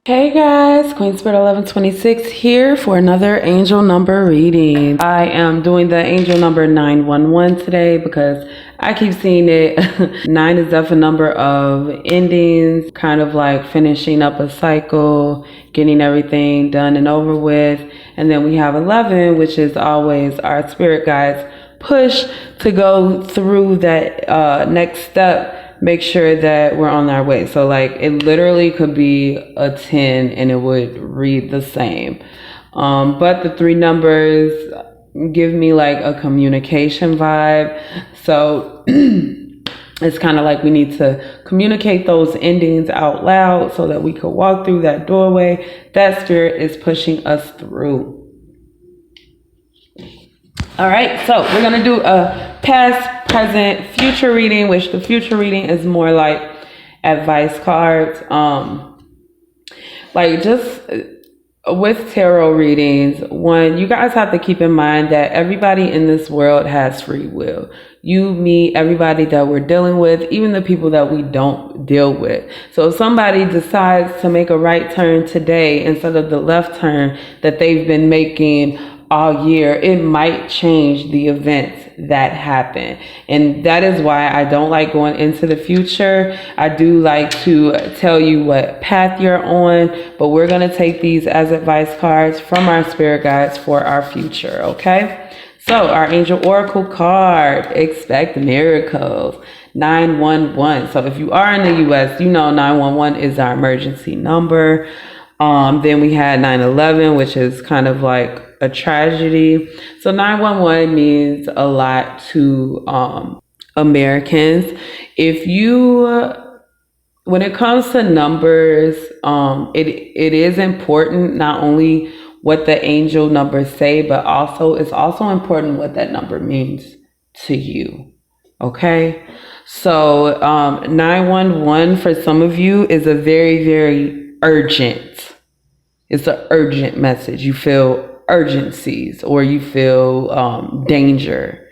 Hey guys, Queen Spirit 1126 here for another angel number reading. I am doing the angel number 911 today because I keep seeing it. 9 is definitely a number of endings, kind of like finishing up a cycle, getting everything done and over with. And then we have 11, which is always our spirit guides push to go through that next step. Make sure that we're on our way. So like it literally could be a 10 and it would read the same. But the 3 numbers give me like a communication vibe. So it's kind of like we need to communicate those endings out loud so that we could walk through that doorway that spirit is pushing us through. All right, so we're going to do a past, present, future reading, which the future reading is more like advice cards. Like just with tarot readings, one, you guys have to keep in mind that everybody in this world has free will. You, me, everybody that we're dealing with, even the people that we don't deal with. So if somebody decides to make a right turn today instead of the left turn that they've been making all year, it might change the events that happen. And that is why I don't like going into the future. I do like to tell you what path you're on, but we're going to take these as advice cards from our spirit guides for our future, okay? So our angel oracle card, expect miracles, 911. So if you are in the US, you know 911 is our emergency number. Then we had 9/11, which is kind of like a tragedy. So 911 means a lot to Americans. If you, when it comes to numbers, it is important not only what the angel numbers say, but also it's also important what that number means to you. Okay, so 911 for some of you is a very, very urgent. It's an urgent message. You feel urgencies or you feel danger,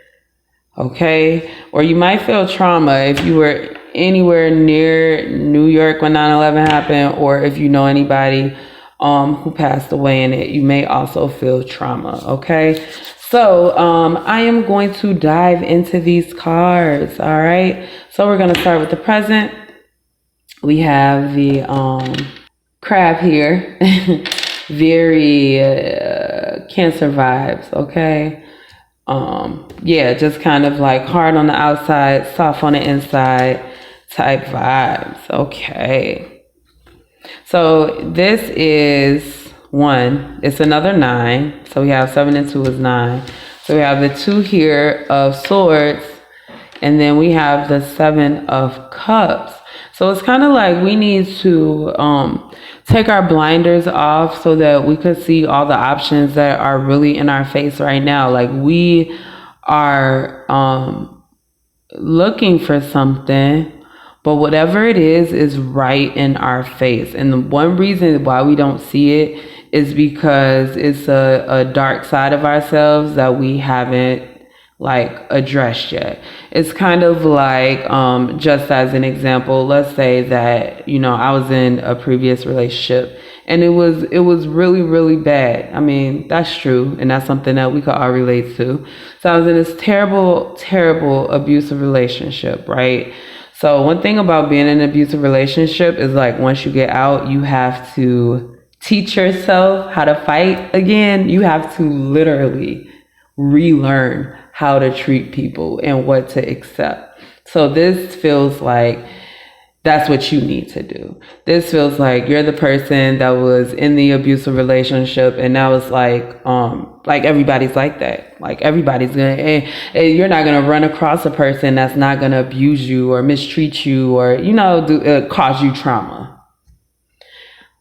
okay? Or you might feel trauma if you were anywhere near New York when 9/11 happened, or if you know anybody who passed away in it, you may also feel trauma, okay? So I am going to dive into these cards, all right? So we're going to start with the present. We have the crab here. Very Cancer vibes, okay? Yeah, just kind of like hard on the outside, soft on the inside type vibes, okay? So this is 1. It's another 9. So we have 7 and 2 is 9. So we have the 2 here of swords, and then we have the 7 of cups. So it's kind of like we need to take our blinders off so that we could see all the options that are really in our face right now. Like we are looking for something, but whatever it is right in our face. And the one reason why we don't see it is because it's a dark side of ourselves that we haven't like addressed yet. It's kind of like just as an example, let's say that, you know, I was in a previous relationship and it was really, really bad. I mean, that's true, and that's something that we could all relate to. So I was in this terrible abusive relationship, right? So one thing about being in an abusive relationship is like once you get out, you have to teach yourself how to fight again. You have to literally relearn how to treat people and what to accept. So this feels like that's what you need to do. This feels like you're the person that was in the abusive relationship, and now it's like everybody's like that. Like everybody's gonna, and you're not gonna run across a person that's not gonna abuse you or mistreat you or, you know, cause you trauma,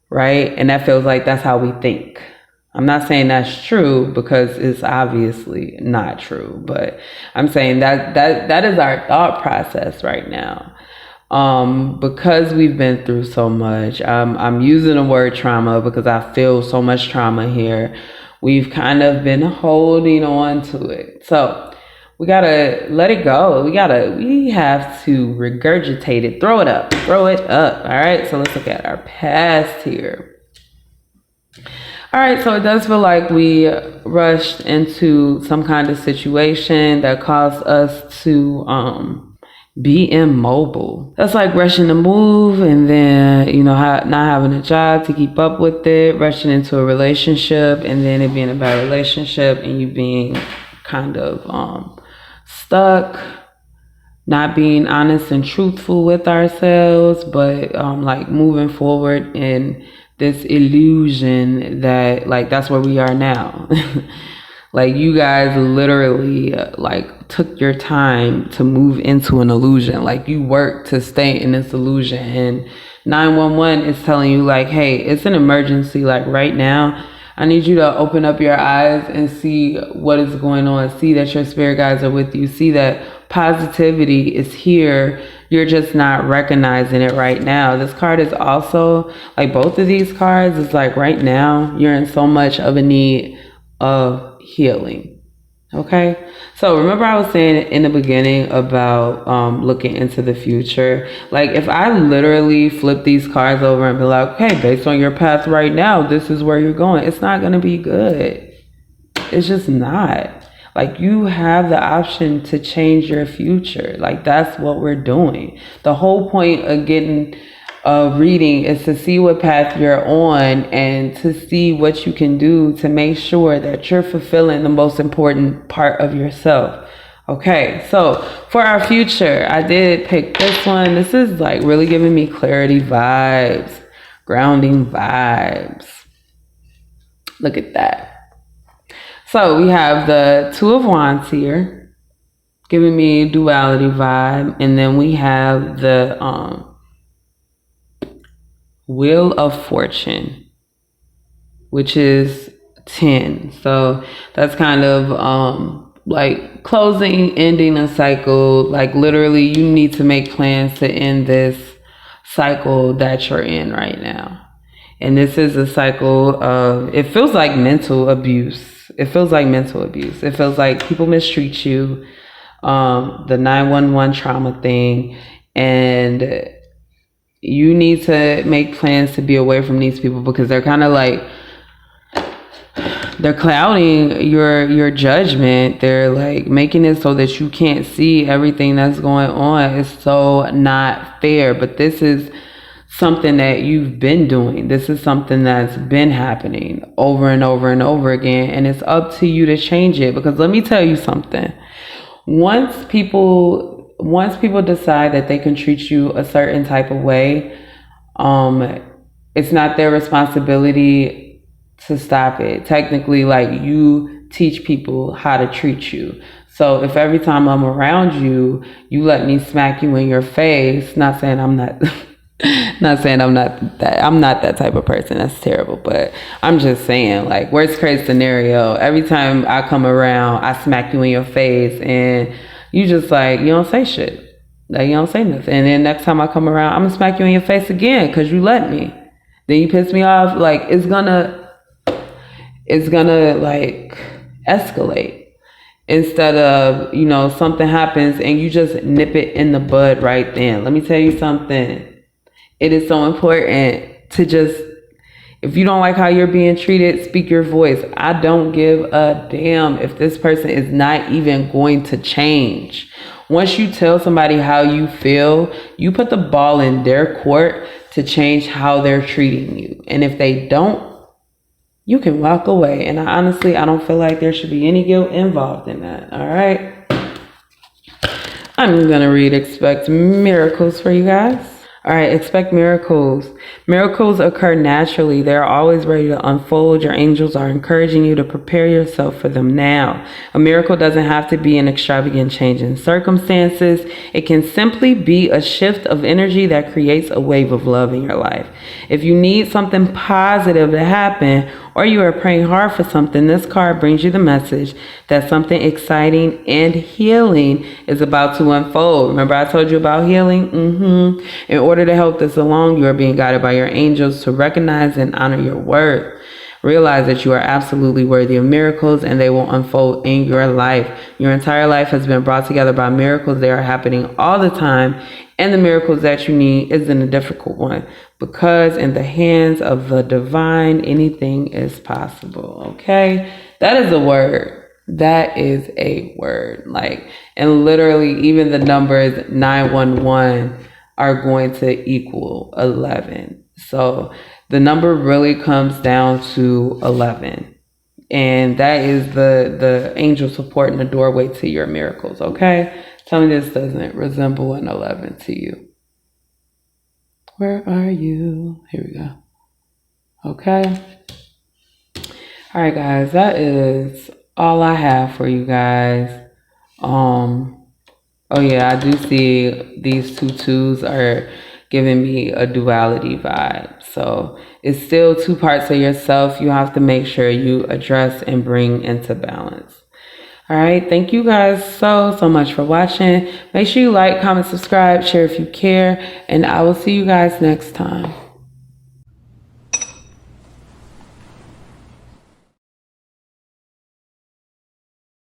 right? And that feels like that's how we think. I'm not saying that's true because it's obviously not true, but I'm saying that is our thought process right now. Because we've been through so much, I'm using the word trauma because I feel so much trauma here. We've kind of been holding on to it. So we gotta let it go. We have to regurgitate it, throw it up. All right, so let's look at our past here. All right, so it does feel like we rushed into some kind of situation that caused us to be immobile. That's like rushing to move and then, not having a job to keep up with it, rushing into a relationship and then it being a bad relationship and you being kind of stuck, not being honest and truthful with ourselves, but like moving forward in this illusion that like that's where we are now. Like you guys literally like took your time to move into an illusion. Like you worked to stay in this illusion, and 911 is telling you like, hey, it's an emergency. Like right now, I need you to open up your eyes and see what is going on. See that your spirit guides are with you. See that positivity is here. You're just not recognizing it right now. This card is also like both of these cards is like right now you're in so much of a need of healing. Okay, so remember I was saying in the beginning about looking into the future. Like if I literally flip these cards over and be like, okay, based on your path right now, this is where you're going, it's not going to be good. It's just not. Like you have the option to change your future. Like that's what we're doing. The whole point of getting reading is to see what path you're on and to see what you can do to make sure that you're fulfilling the most important part of yourself. Okay, so for our future, I did pick this one. This is like really giving me clarity vibes, grounding vibes. Look at that. So we have the Two of Wands here, giving me duality vibe. And then we have the Wheel of Fortune, which is 10. So that's kind of like closing, ending a cycle. Like literally you need to make plans to end this cycle that you're in right now. And this is a cycle of, it feels like mental abuse. It feels like mental abuse. It feels like people mistreat you, the 911 trauma thing, and you need to make plans to be away from these people because they're kind of like, they're clouding your judgment. They're like making it so that you can't see everything that's going on. It's so not fair, but this is something that you've been doing. This is something that's been happening over and over and over again. And it's up to you to change it. Because let me tell you something. Once people decide that they can treat you a certain type of way, it's not their responsibility to stop it. Technically, like you teach people how to treat you. So if every time I'm around you, you let me smack you in your face, not saying I'm not I'm not that type of person. That's terrible. But I'm just saying, like, worst case scenario, every time I come around, I smack you in your face and you just like, you don't say shit. Like, you don't say nothing. And then next time I come around, I'm gonna smack you in your face again because you let me. Then you piss me off. Like, it's gonna like escalate. Instead of, something happens and you just nip it in the bud right then. Let me tell you something. It is so important to just, if you don't like how you're being treated, speak your voice. I don't give a damn if this person is not even going to change. Once you tell somebody how you feel, you put the ball in their court to change how they're treating you. And if they don't, you can walk away. And honestly, I don't feel like there should be any guilt involved in that. All right. I'm going to expect miracles for you guys. All right, expect miracles. Miracles occur naturally. They're always ready to unfold. Your angels are encouraging you to prepare yourself for them now. A miracle doesn't have to be an extravagant change in circumstances. It can simply be a shift of energy that creates a wave of love in your life. If you need something positive to happen, or you are praying hard for something, this card brings you the message that something exciting and healing is about to unfold. Remember I told you about healing? In order to help this along, you are being guided by your angels to recognize and honor your worth. Realize that you are absolutely worthy of miracles and they will unfold in your life. Your entire life has been brought together by miracles. They are happening all the time. And the miracles that you need isn't a difficult one, because in the hands of the divine, anything is possible. Okay? That is a word. That is a word. Like, and literally even the numbers 911 are going to equal 11. So the number really comes down to 11. And that is the angel support in the doorway to your miracles, okay? Tell me this doesn't resemble an 11 to you. Where are you? Here we go. Okay. All right, guys, that is all I have for you guys. Oh yeah, I do see these two twos are giving me a duality vibe. So it's still two parts of yourself you have to make sure you address and bring into balance. All right, thank you guys so much for watching. Make sure you like, comment, subscribe, share if you care, and I will see you guys next time.